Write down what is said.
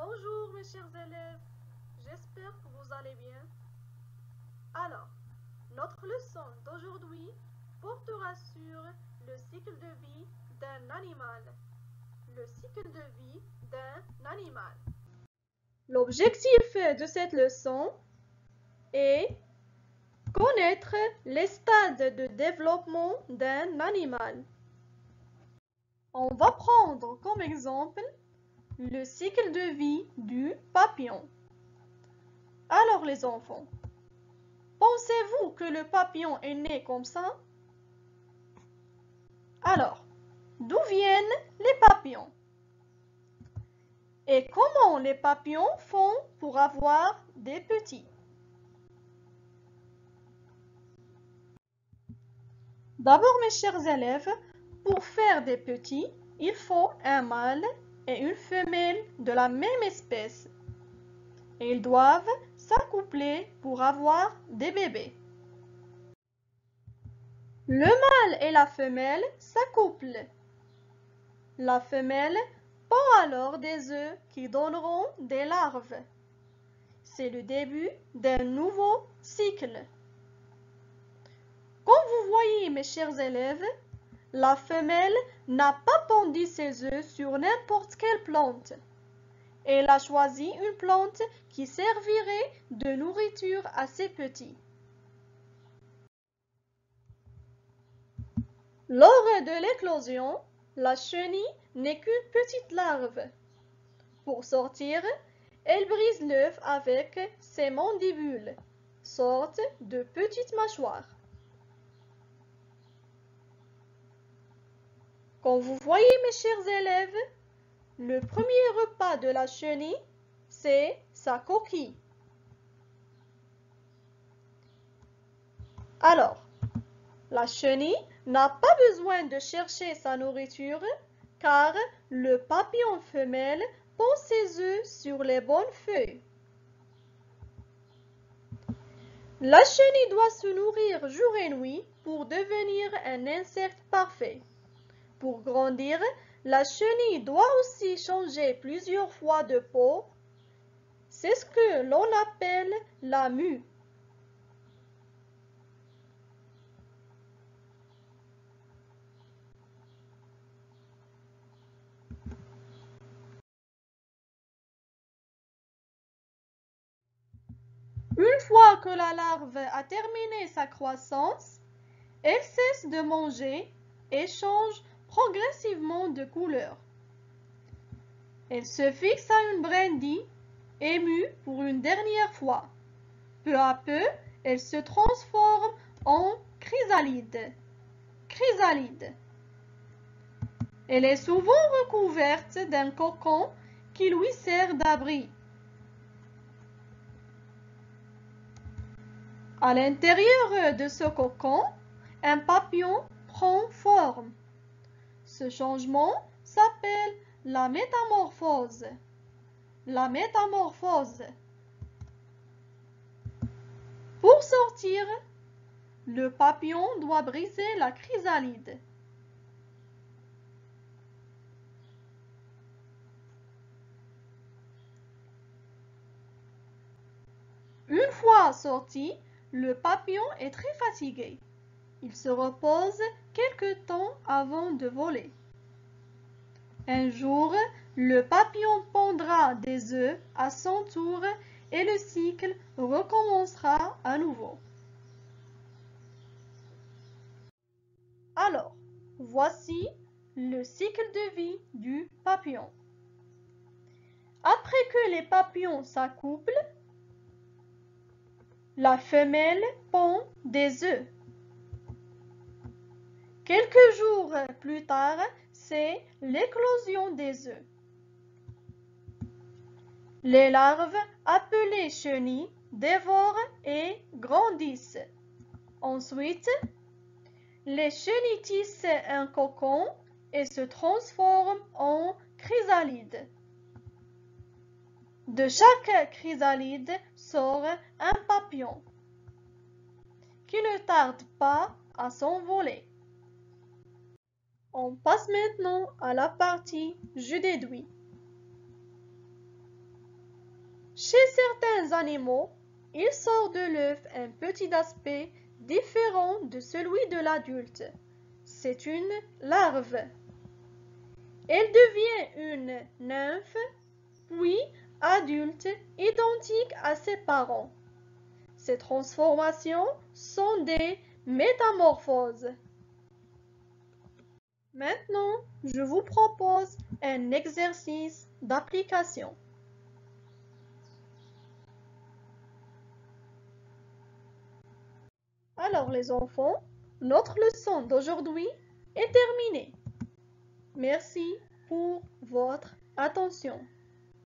Bonjour mes chers élèves, j'espère que vous allez bien. Alors, notre leçon d'aujourd'hui portera sur le cycle de vie d'un animal. Le cycle de vie d'un animal. L'objectif de cette leçon est connaître les stades de développement d'un animal. On va prendre comme exemple le cycle de vie du papillon. Alors les enfants, pensez-vous que le papillon est né comme ça? Alors, d'où viennent les papillons? Et comment les papillons font pour avoir des petits? D'abord mes chers élèves, pour faire des petits, il faut un mâle et une femelle de la même espèce. Et ils doivent s'accoupler pour avoir des bébés. Le mâle et la femelle s'accouplent. La femelle pond alors des œufs qui donneront des larves. C'est le début d'un nouveau cycle. Comme vous voyez mes chers élèves, la femelle n'a pas pondu ses œufs sur n'importe quelle plante. Elle a choisi une plante qui servirait de nourriture à ses petits. Lors de l'éclosion, la chenille n'est qu'une petite larve. Pour sortir, elle brise l'œuf avec ses mandibules, sorte de petites mâchoires. Comme vous voyez mes chers élèves, le premier repas de la chenille, c'est sa coquille. Alors, la chenille n'a pas besoin de chercher sa nourriture car le papillon femelle pond ses œufs sur les bonnes feuilles. La chenille doit se nourrir jour et nuit pour devenir un insecte parfait. Pour grandir, la chenille doit aussi changer plusieurs fois de peau. C'est ce que l'on appelle la mue. Une fois que la larve a terminé sa croissance, elle cesse de manger et change progressivement de couleur. Elle se fixe à une brindille et mue pour une dernière fois. Peu à peu, elle se transforme en chrysalide. Elle est souvent recouverte d'un cocon qui lui sert d'abri. À l'intérieur de ce cocon, un papillon prend forme. Ce changement s'appelle la métamorphose. La métamorphose. Pour sortir, le papillon doit briser la chrysalide. Une fois sorti, le papillon est très fatigué. Il se repose quelque temps avant de voler. Un jour, le papillon pondra des œufs à son tour et le cycle recommencera à nouveau. Alors, voici le cycle de vie du papillon. Après que les papillons s'accouplent, la femelle pond des œufs. Quelques jours plus tard, c'est l'éclosion des œufs. Les larves, appelées chenilles, dévorent et grandissent. Ensuite, les chenilles tissent un cocon et se transforment en chrysalide. De chaque chrysalide sort un papillon qui ne tarde pas à s'envoler. On passe maintenant à la partie jeu déduit. Chez certains animaux, il sort de l'œuf un petit aspect différent de celui de l'adulte. C'est une larve. Elle devient une nymphe, puis adulte, identique à ses parents. Ces transformations sont des métamorphoses. Maintenant, je vous propose un exercice d'application. Alors les enfants, notre leçon d'aujourd'hui est terminée. Merci pour votre attention.